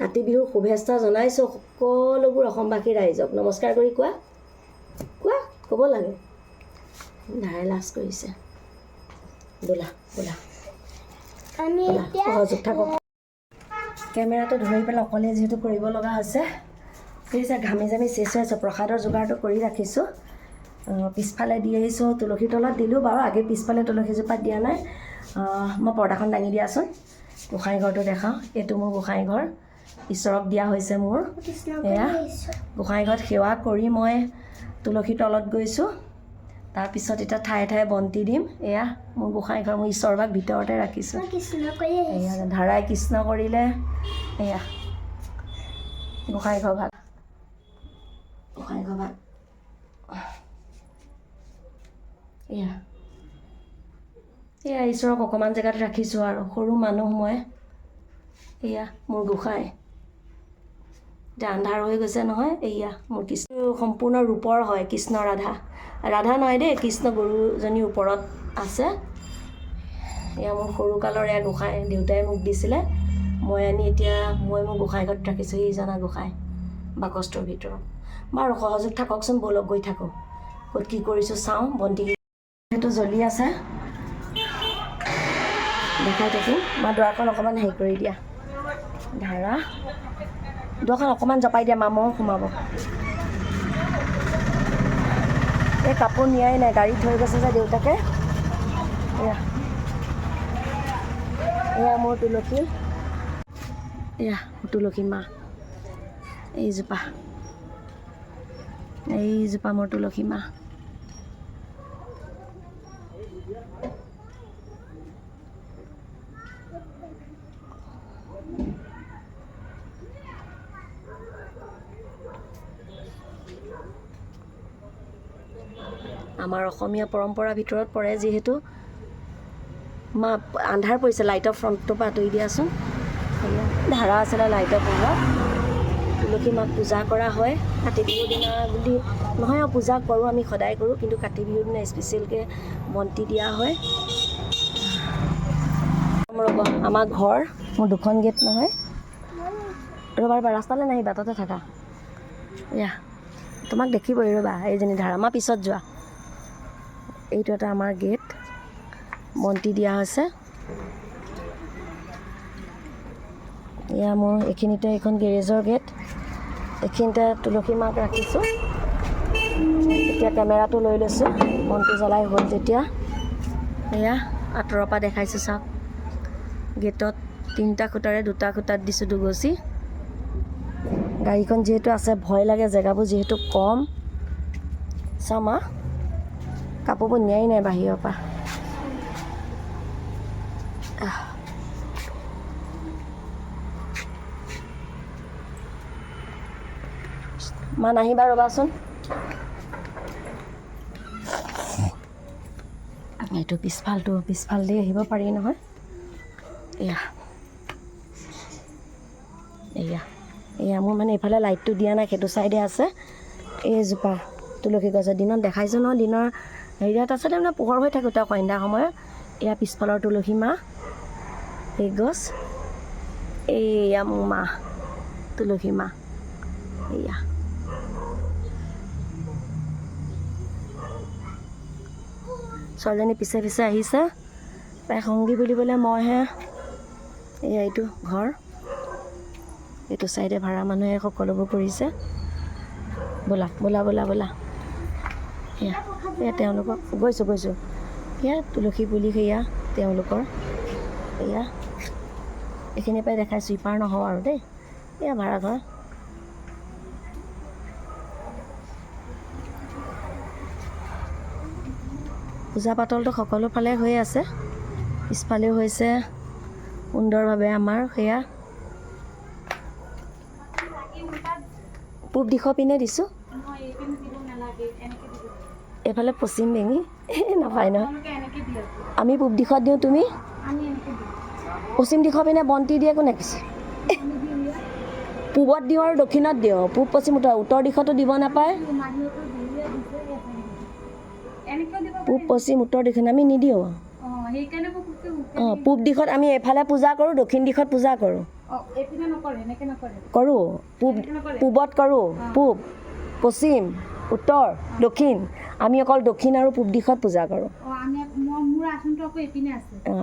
কাতি বিহুৰ শুভেচ্ছা জনাইছোঁ সকলোবোৰ অসমবাসী ৰাইজক। নমস্কাৰ কৰি কোৱা, কোৱা, ক'ব লাগে। ধাৰাই লাজ কৰিছে। বোলা বোলা বোলা, সহযোগ থাকক। কেমেৰাটো ধৰি পেলাই অকলে যিহেতু কৰিব লগা হৈছে, বুজিছে, ঘামি জামি চেচ হৈ আছোঁ। প্ৰসাদৰ যোগাৰটো কৰি ৰাখিছোঁ। পিছফালে দি আহিছোঁ, তুলসীৰ তলত দিলোঁ বাৰু, আগে পিছফালে তুলসীজোপাত দিয়া নাই। মই পৰ্দাখন দাঙি দিয়াচোন, গোসাঁই ঘৰটো দেখাওঁ। এইটো মোৰ গোসাঁই ঘৰ, ঈশ্বৰক দিয়া হৈছে মোৰ। এয়া গোসাঁই ঘৰত সেৱা কৰি মই তুলসীৰ তলত গৈছোঁ। তাৰপিছত এতিয়া ঠায়ে ঠায়ে বন্তি দিম। এয়া মোৰ গোসাঁই ঘৰ, মোৰ ঈশ্বৰভাগ ভিতৰতে ৰাখিছোঁ। এয়া ধাৰাই কৃষ্ণ কৰিলে। এয়া গোসাঁই ঘৰ ভাগ, গোসাঁই ঘৰ ভাগ। এয়া ঈশ্বৰক অকণমান জেগাত ৰাখিছোঁ আৰু, সৰু মানুহ মই। এয়া মোৰ গোসাঁই। এতিয়া আন্ধাৰ হৈ গৈছে নহয়। এয়া মোৰ কৃষ্ণ, সম্পূৰ্ণ ৰূপৰ হয়, কৃষ্ণ ৰাধা। ৰাধা নহয় দেই, কৃষ্ণ গৰুজনীৰ ওপৰত আছে। এয়া মোৰ সৰুকালৰ এয়া গোসাঁই, দেউতাই মোক দিছিলে। মই আনি এতিয়া মই মোৰ গোসাঁই ঘৰত ৰাখিছোঁ। এইজনা গোসাঁই বাকচটোৰ ভিতৰত। বাৰু সহযোগ থাককচোন, ব'লক গৈ থাকোঁ। ক'ত কি কৰিছোঁ চাওঁ। বন্তি সেইটো জ্বলি আছে, দেখাই থাকিম। মা দুৱাৰখন অকণমান হেৰি কৰি দিয়া, ধাৰা দুৱাৰখন অকণমান জপাই দিয়া মা, মহ সোমাব। এই কাপোৰ নিয়াই নাই, গাড়ীত থৈ গৈছে যে দেউতাকে। এয়া মোৰ তুলসী, এয়া তুলসী মা, এইজোপা মোৰ তুলসী মা। আমাৰ অসমীয়া পৰম্পৰাৰ ভিতৰত পৰে যিহেতু। মা আন্ধাৰ পৰিছে, লাইটৰ ফ্ৰণ্টটোৰ পৰা আঁতৰি দিয়াচোন। ধাৰা আছিলে লাইটৰ পোহৰত। তুলসী মাক পূজা কৰা হয় কাতি বিহুৰ দিনা বুলি নহয়, পূজা কৰোঁ, আমি সদায় কৰোঁ, কিন্তু কাতি বিহুৰ দিনা স্পেচিয়েলকৈ বন্তি দিয়া হয়। ৰ'ব, আমাৰ ঘৰ, মোৰ 2খন গেট নহয়। ৰ'বা ৰাস্তালৈ নাহি, বাটতে থাকা। এয়া তোমাক দেখিবই, ৰ'বা এইজনী ধাৰা, আমাৰ পিছত যোৱা। এইটো এটা আমাৰ গেট, বন্তি দিয়া হৈছে। এয়া মোৰ এইখিনিতে এইখন গেৰেজৰ গেট, এইখিনিতে তুলসী মাক ৰাখিছোঁ। এতিয়া কেমেৰাটো লৈ লৈছোঁ, বন্তি জ্বলাই হ'ল যেতিয়া। এয়া আঁতৰৰ পৰা দেখাইছোঁ চাওক। গেটত 3টা খুঁটাৰে 2টা খুঁটাত দিছোঁ দুগচি। গাড়ীখন যিহেতু আছে, ভয় লাগে, জেগাবোৰ যিহেতু কম। চাওঁ মা, কাপোৰবোৰ নিয়াই নাই বাহিৰৰ পৰা। মা নাহিবা, ৰ'বাচোন। এইটো পিছফাল দি আহিব পাৰি নহয়। এয়া মোৰ মানে এইফালে লাইটটো দিয়া নাই, সেইটো চাইডে আছে এইজোপা তুলসী গছৰ। দিনত দেখাইছোঁ নহয়, দিনৰ হেৰিয়াত আছে তাৰমানে পোহৰ হৈ থাকোঁতে সন্ধ্যা সময়ত। এয়া পিছফালৰ তুলসী মা, এই গছ, এয়া মোৰ মা তুলসী মা। এয়া ছোৱালীজনী পিছে পিছে আহিছে, তাই সংগী বুলিবলৈ মইহে। এয়া এইটো ঘৰ, এইটো চাইডে ভাড়া মানুহে সকলোবোৰ কৰিছে। ব'লা ব'লা ব'লা ব'লা। এয়া তেওঁলোকক গৈছোঁ। এয়া তুলসী পুলি, সেয়া তেওঁলোকৰ। এয়া এইখিনিৰ পৰাই দেখাইছোঁ, ইপাৰ নহওঁ আৰু দেই। এয়া ভাড়াঘৰ। পূজা পাতলটো সকলো ফালে হৈ আছে, পিছফালেও হৈছে সুন্দৰভাৱে আমাৰ। সেয়া পূব দিশৰ পিনে দিছোঁ, এইফালে পশ্চিম বেঙি নাপায় নহয়। আমি পূব দিশত দিওঁ, তুমি পশ্চিম দিশৰ পিনে বন্তি দিয়ে কোনে কৈছে? পূবত দিওঁ আৰু দক্ষিণত দিওঁ, পূব পশ্চিম উত্তৰ দিশতো দিব নাপায়। পূব পশ্চিম উত্তৰ দিশত আমি নিদিওঁ। পূব দিশত আমি এফালে পূজা কৰোঁ, দক্ষিণ দিশত পূজা কৰোঁ। কৰোঁ, পূবত কৰোঁ, পূব পশ্চিম উত্তৰ দক্ষিণ। আমি অকল দক্ষিণ আৰু পূব দিশত পূজা কৰোঁ।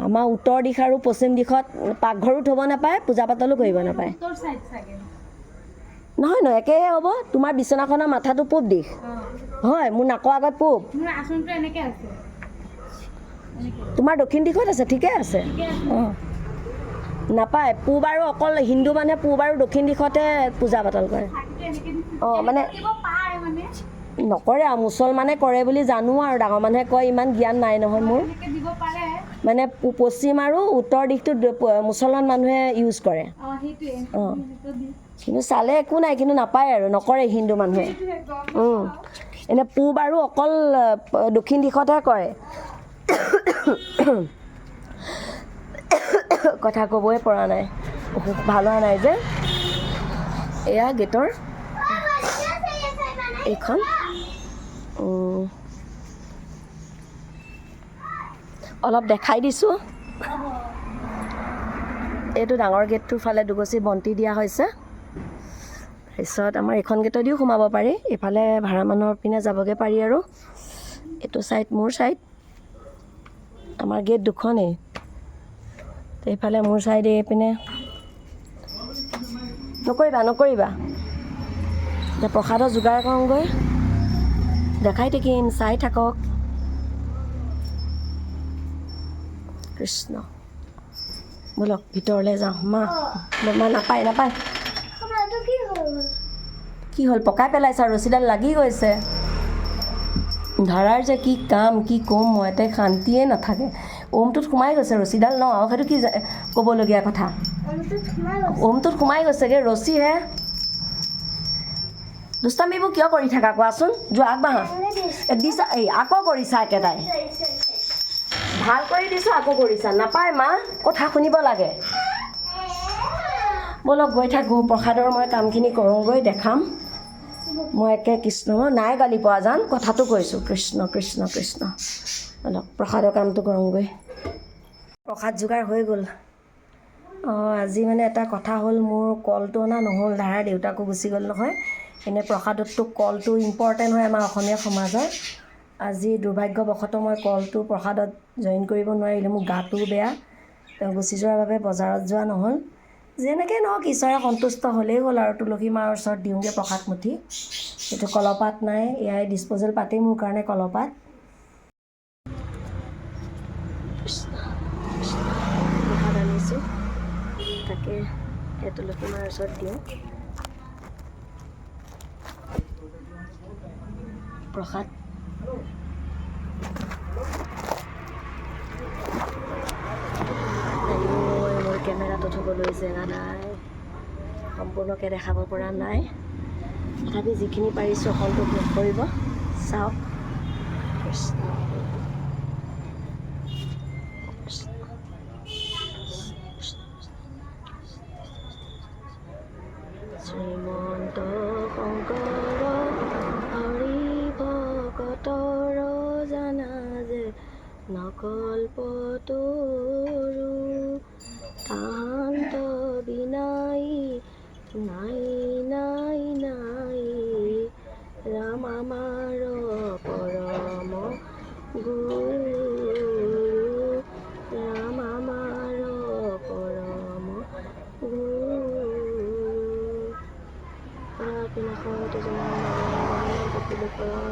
আমাৰ উত্তৰ দিশ আৰু পশ্চিম দিশত পাকঘৰো থ'ব নাপায়, পূজা পাতলো কৰিব নাপায়। নহয় একেই হ'ব। তোমাৰ বিচনাখনৰ মাথাটো পূব দিশ হয়, মোৰ নাকৰ আগত পূব। তোমাৰ দক্ষিণ দিশত আছে, ঠিকে আছে। নাপায়, পূব আৰু অকল হিন্দু মানুহে পূব আৰু দক্ষিণ দিশতে পূজা পাতল কৰে। মানে নকৰে আৰু, মুছলমানে কৰে বুলি জানো আৰু, ডাঙৰ মানুহে কয়, ইমান জ্ঞান নাই নহয় মোৰ। মানে পশ্চিম আৰু উত্তৰ দিশটো মুছলমান মানুহে ইউজ কৰে। কিন্তু চালে একো নাই, কিন্তু নাপায় আৰু, নকৰে হিন্দু মানুহে। এনে পূব আৰু অকল দক্ষিণ দিশতহে কৰে। কথা ক'বই পৰা নাই, ভাল হোৱা নাই যে। এয়া গেটৰ এইখন অলপ দেখাই দিছোঁ। এইটো ডাঙৰ গেটটোৰ ফালে দুগচি বন্তি দিয়া হৈছে। তাৰপিছত আমাৰ এইখন গেটেদিও সোমাব পাৰি, এইফালে ভাড়া মানুহৰ পিনে যাবগৈ পাৰি আৰু। এইটো ছাইড মোৰ ছাইড, আমাৰ গেট দুখনেই। এইফালে মোৰ ছাইডে এইপিনে নকৰিবা। এতিয়া প্ৰসাদৰ যোগাৰ কৰোঁগৈ। দেখাই থাকিম, চাই থাকক। কৃষ্ণ ব'লক ভিতৰলৈ যাওঁ। মা নাপায় নাপায়। কি হ'ল? পকাই পেলাইছা, ৰছীডাল লাগি গৈছে। ধাৰাৰ যে কি কাম, কি ক'ম মই, এতিয়া শান্তিয়ে নাথাকে। ওমটোত সোমাই গৈছে ৰছীডাল ন, আৰু সেইটো কি ক'বলগীয়া কথা? ওমটোত সোমাই গৈছেগৈ, ৰছীহে। দুষ্টামিবোৰ কিয় কৰি থাকা কোৱাচোন? যোৱা আগবাঢ়া। দিছা এই আকৌ কৰিছা একেটাই। ভাল কৰি দিছোঁ আকৌ কৰিছা। নাপায় মা, কথা শুনিব লাগে। ব'লক গৈ থাকোঁ, প্ৰসাদৰ মই কামখিনি কৰোঁগৈ, দেখাম। মই একে কৃষ্ণ নাই গালি পোৱা জান, কথাটো কৈছোঁ। কৃষ্ণ কৃষ্ণ কৃষ্ণ। অলপ প্ৰসাদৰ কামটো কৰোঁগৈ। প্ৰসাদ যোগাৰ হৈ গ'ল। আজি মানে এটা কথা হ'ল, মোৰ কলটো অনা নহ'ল, ধাৰাৰ দেউতাকো গুচি গ'ল নহয়। এনে প্ৰসাদততো কলটো ইম্পৰ্টেণ্ট হয় আমাৰ অসমীয়া সমাজত। আজি দুৰ্ভাগ্যবশতঃ মই কলটো প্ৰসাদত জইন কৰিব নোৱাৰিলোঁ। মোৰ গাটোও বেয়া, তেওঁ গুচি যোৱাৰ বাবে বজাৰত যোৱা নহ'ল। যেনেকৈ নহওক ঈশ্বৰে সন্তুষ্ট হ'লেই হ'ল আৰু। তুলসী মাৰ ওচৰত দিওঁগৈ প্ৰসাদ মুঠি। এইটো কলপাত নাই, এয়াই ডিছপ'জেল পাতেই মোৰ কাৰণে কলপাত। প্ৰসাদ আনিছোঁ, তাকে এই তুলসী মাৰ ওচৰত দিওঁ প্ৰসাদ। মোৰ কেমেৰাটো থ'বলৈ জেগা নাই, সম্পূৰ্ণকৈ দেখাব পৰা নাই। তথাপি যিখিনি পাৰিছোঁ অকলটো শেষ কৰিব। চাওক কৃষ্ণ শ্ৰীমন্ত শংকৰ হৰি ভকতৰ জানা যে নকল্পতৰু তাহান্ত বিনাই নাই নাই নাই ৰাম আমাৰ পৰম গুৰু ৰাম আমাৰ পৰম গুৰু বিনাশতে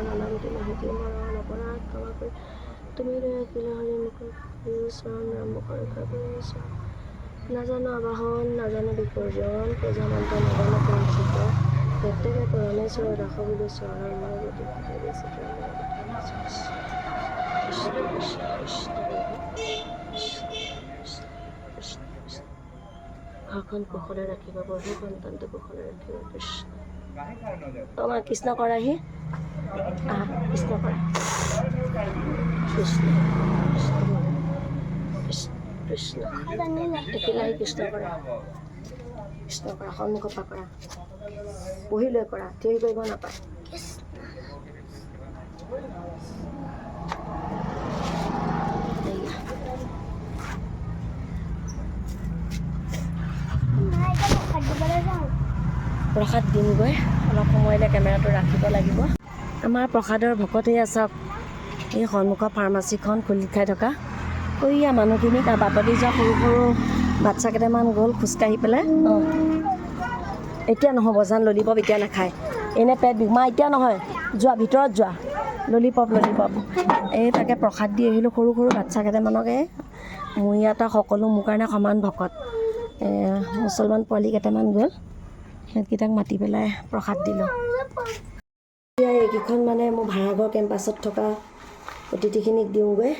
নানাগতি মাহিতি মৰণ অপৰাধ ক্ষমা কৰি তুমি ৰাখিলে হৰি মুখৰ চৰণ ৰাম মুখৰ নাজানো আবাহন, নাজানো বিপৰ্জন, প্ৰজামন্ত নাজানো পঞ্চিত, প্ৰত্যেকে পৰমেশ্বৰ দাস বুলি চৰণ মই গতি ঘৰখন কুশলে ৰাখিব, বধু সন্তানটো কুশলে ৰাখিব। কৃষ্ণ তোমাৰ কৃষ্ণ কৰাহি, কৃষ্ণ কৰা, কৃষ্ণ কৃষ্ণ একিলাহি কৃষ্ণ কৰা, কৃষ্ণ কৰা, সন্মুখৰ পৰা কৰা, বহি লৈ কৰা, থিয় কৰিব নাপায়। প্ৰসাদ দিমগৈ, অলপ সময়লৈ কেমেৰাটো ৰাখিব লাগিব। আমাৰ প্ৰসাদৰ ভকতেই আছক, এই সন্মুখৰ ফাৰ্মাচীখন খুলি খাই থকা কৈয়া মানুহখিনিক বাটদি যোৱা সৰু সৰু বাচ্ছা কেইটামান গ'ল খোজকাঢ়ি পেলাই। এতিয়া নহ'ব জান, ললিপপ এতিয়া নাখায়, এনে পেট বিষ। মা এতিয়া নহয়, যোৱা ভিতৰত যোৱা, ললিপপ এই তাকে প্ৰসাদ দি আহিলোঁ সৰু সৰু বাচ্ছা কেইটামানকে। মোৰ ইয়াত সকলো মোৰ কাৰণে সমান ভকত। মুছলমান পোৱালি কেইটামান গ'ল, সিহঁতকেইটাক মাতি পেলাই প্ৰসাদ দিলোঁ। এইকেইখন মানে মোৰ ভাড়াঘৰ কেম্পাছত থকা অতিথিখিনিক দিওঁগৈ,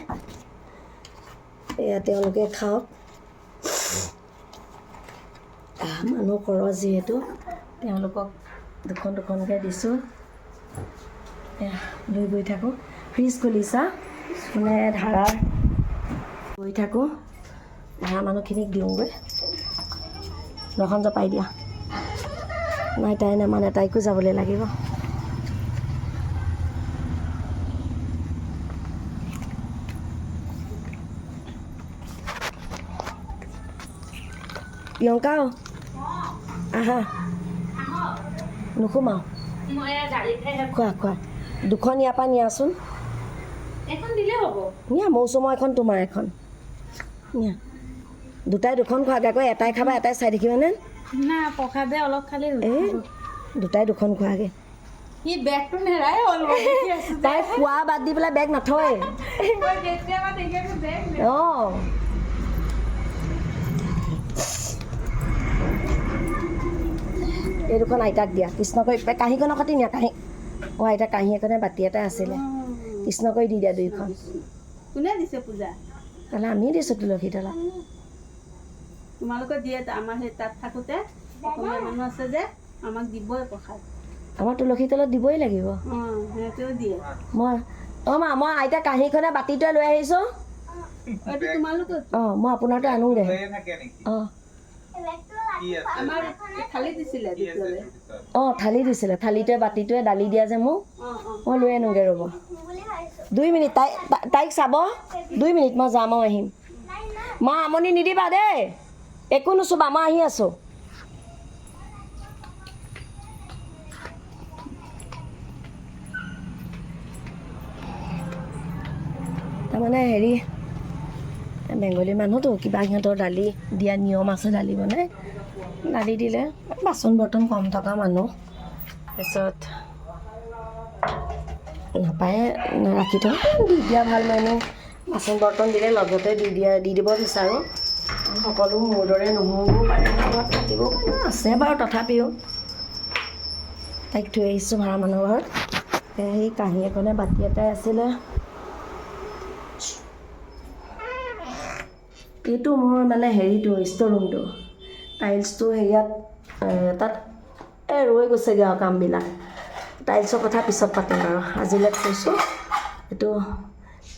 এয়া তেওঁলোকে খাওক। মানুহ সৰহ যিহেতু তেওঁলোকক দুখন দুখনকৈ দিছোঁ। লৈ গৈ থাকোঁ, ফ্ৰিজ খুলিছা মানে ধাৰা গৈ থাকোঁ, ধাৰা মানুহখিনিক দিওঁগৈ। দৰ্শন জপাই দিয়া নাই, তাই নামানে, তাইকো যাবলৈ লাগিব। প্ৰিয়ংকা আহা, নোসোমাও, খোৱা খোৱা, দুখন ইয়াৰ পৰা নিয়াচোন, নিয়া, মৌচুমৰ এখন তোমাৰ এখন নিয়া, দুটাই দুখন খোৱাগৈ, আকৌ এটাই খাবা এটাই চাই থাকিবানে? না প্ৰসাদে অলপ খালেই এই দুটাই দুখন খোৱাগৈ। ই বেগটো নেৰাই হ'ল তাই খোৱা বাদ দি পেলাই বেগ নথয় অঁ এই দুখন আইতাক দিয়া কৃষ্ণ কৰি কাঁহীখনৰ সৈতে নিয়া কাঁহী অঁ আইতা কাঁহী এখনে বাতি এটা আছিলে কৃষ্ণ কৰি দি দিয়া দুইখন কোনে দিছে পূজা তাহলে আমি দিছোঁ তুলসী তলা তোমালোকে দিয়ে আমাৰ সেই তাত থাকোঁতে অসমীয়া মানুহ আছে যে আমাক দিবই প্ৰসাদ আমাৰ তুলসী তলত দিবই লাগিব সিহঁতেও দিয়ে মই অঁ মা মই আইতা কাঁহীখনে বাতিটোৱে লৈ আহিছোঁ এইটো তোমালোকে অঁ মই আপোনাৰটো আনোগৈ অঁ আমাৰ থালি দিছিলে দিবলৈ অঁ থালি দিছিলে থালিটোৱে বাতিটোৱে দালি দিয়া যে মোক মই লৈ আনোগৈ ৰ'ব 2 মিনিট তাইক চাব 2 মিনিট মই যাম আৰু আহিম মা আমনি নিদিবা দেই একো নুচুবা মই আহি আছোঁ তাৰমানে হেৰি বেংগলী মানুহতো কিবা সিহঁতৰ দালি দিয়া নিয়ম আছে দালি বনাই দালি দিলে বাচন বৰ্তন কম থকা মানুহ তাৰপিছত নাপায় ৰাখি থওঁ দি দিয়া ভাল মানুহ বাচন বৰ্তন দিলে লগতে দি দিব বিচাৰোঁ সকলো মোৰ দৰে নহ'বও পাৰে ঘৰত থাকিবও পাৰে আছে বাৰু তথাপিও তাইক থৈ আহিছোঁ ভাড়া মানুহৰ ঘৰত সেই কাঁহী এখনে বাতি এটাই আছিলে এইটো মোৰ মানে হেৰিটো ষ্ট'ৰ ৰুমটো টাইলছটো হেৰিয়াত তাত ৰৈ গৈছেগৈ আৰু কামবিলাক টাইলছৰ কথা পিছত পাতিম বাৰু আজিলৈ কৈছোঁ এইটো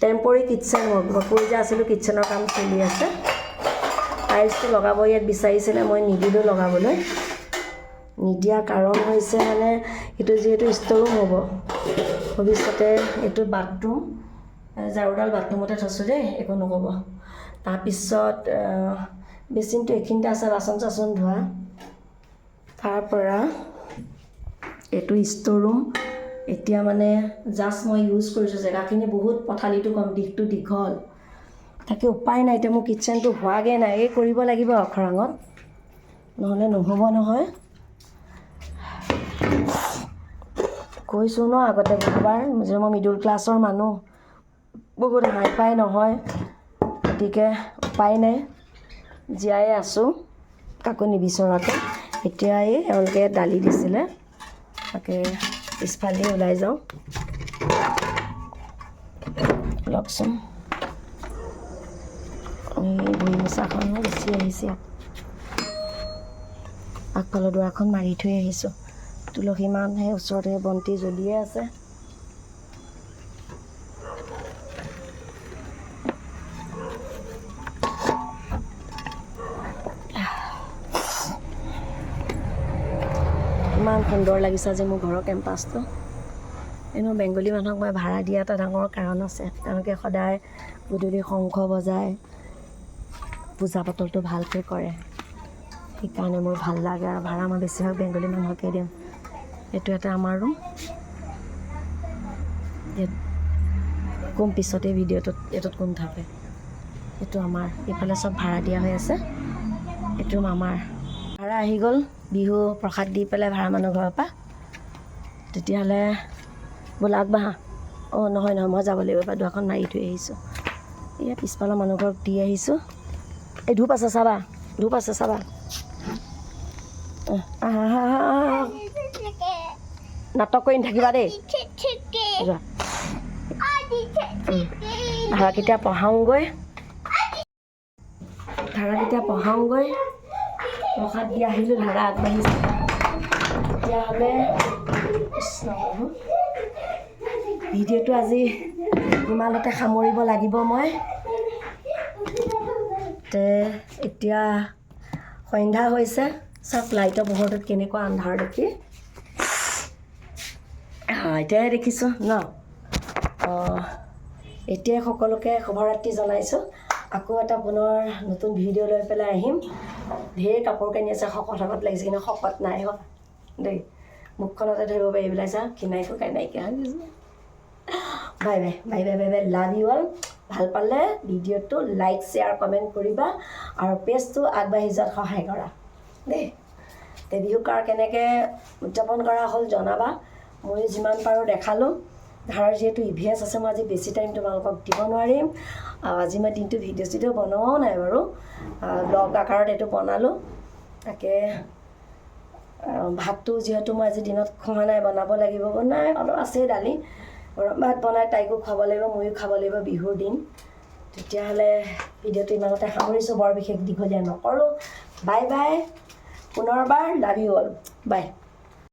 টেম্পৰী কিটচেন মই কৈ যে আছিলোঁ কিটচেনৰ কাম চলি আছে টাইলছটো লগাব ইয়াত বিচাৰিছিলে মই নিদিলোঁ লগাবলৈ নিদিয়াৰ কাৰণ হৈছে মানে এইটো যিহেতু ষ্ট'ৰ ৰুম হ'ব ভৱিষ্যতে এইটো বাথৰুম ঝাৰুডাল বাথৰুমতে থৈছোঁ দেই একো নক'ব তাৰপিছত বেচিনটো এইখিনিতে আছে বাচন চাচন ধোৱা তাৰপৰা এইটো ষ্ট'ৰ ৰুম এতিয়া মানে জাষ্ট মই ইউজ কৰিছোঁ জেগাখিনি বহুত পথালিটো কম দিশটো দীঘল তাকে উপায় নাই এতিয়া মোৰ কিটচেনটো হোৱাগৈ নাই এই কৰিব লাগিব খৰাঙত নহ'লে নহ'ব নহয় কৈছোঁ ন আগতে বহুবাৰ যে মই মিডল ক্লাছৰ মানুহ বহুত হাই ফাই নহয় গতিকে উপায় নাই জীয়াই আছোঁ কাকো নিবিচৰাকৈ এতিয়া এই এওঁলোকে দালি দিছিলে তাকে পিছফালে ওলাই যাওঁ লওকচোন এই ভৰি মোচাখনো বেছি আহিছে আগফালৰ দুৱাৰখন মাৰি থৈ আহিছোঁ তুলসী মান সেই ওচৰতে বন্তি জ্বলিয়ে আছে ইমান সুন্দৰ লাগিছে যে মোৰ ঘৰৰ কেম্পাছটো এনেও বেংগলী মানুহক মই ভাড়া দিয়া এটা ডাঙৰ কাৰণ আছে তেওঁলোকে সদায় গধূলি শংখ বজায় পূজা পাতলটো ভালকৈ কৰে সেইকাৰণে মোৰ ভাল লাগে আৰু ভাড়া মই বেছিভাগ বেংগলী মানুহকে দিওঁ এইটো এটা আমাৰ ৰুম ইয়াত কম পিছতে ভিডিঅ'টোত এইটোত কোন থাকে এইটো আমাৰ এইফালে চব ভাড়া দিয়া হৈ আছে এইটো ৰুম আমাৰ ভাড়া আহি গ'ল বিহু প্ৰসাদ দি পেলাই ভাড়া মানুহ ঘৰৰ পৰা তেতিয়াহ'লে বোলে আগবাঢ়া অঁ নহয় মই যাব লাগিব বা দুৱাৰখন মাৰি থৈ আহিছোঁ এয়া পিছফালৰ মানুহ ঘৰক দি আহিছোঁ এই ধূপ আছে চাবা নাটক কৰি নাথাকিবা দেই ধাৰাকেইটা পঢ়াওঁগৈ প্ৰসাদ দি আহিলোঁ ধাৰা আগবাঢ়িছে তেতিয়াহ'লে ভিডিঅ'টো আজি ইমানতে সামৰিব লাগিব মই এতিয়া সন্ধ্যা হৈছে চব লাইটৰ পোহৰটোত কেনেকুৱা আন্ধাৰ দেখি এতিয়াহে দেখিছোঁ ন এতিয়াই সকলোকে শুভৰাত্ৰি জনাইছোঁ আকৌ এটা পুনৰ নতুন ভিডিঅ' লৈ পেলাই আহিম ঢেৰ কাপোৰ কানি আছে শকত লাগিছে কিন্তু শকত নাই হোৱা দেই মুখখনতে ধৰিব পাৰি এইবিলাক চা খিনাই শুকাই নাইকিয়া bye bye love you all ভাল পালে ভিডিঅ'টো লাইক শ্বেয়াৰ কমেণ্ট কৰিবা আৰু পেজটো আগবাঢ়ি যোৱাত সহায় কৰা দেই বিহু কাৰ কেনেকৈ উদযাপন কৰা হ'ল জনাবা ময়ো যিমান পাৰোঁ দেখালোঁ। ধাৰৰ যিহেতু EVS আছে, মই আজি বেছি টাইম তোমালোকক দিব নোৱাৰিম। আজি মই দিনটো ভিডিঅ' চিডিঅ' বনোৱাও নাই বাৰু, ব্লগ আকাৰত এইটো বনালোঁ। তাকে ভাতটো যিহেতু মই আজি দিনত খোৱা নাই, বনাব লাগিব। বনাই অলপ আছেই দালি, গৰম ভাত বনাই তাইকো খুৱাব লাগিব, ময়ো খাব লাগিব বিহুৰ দিন। তেতিয়াহ'লে ভিডিঅ'টো ইমানতে সামৰিছোঁ, বৰ বিশেষ দীঘলীয়া নকৰোঁ। বাই বাই, পুনৰবাৰ লাভ ইউ অল, বাই।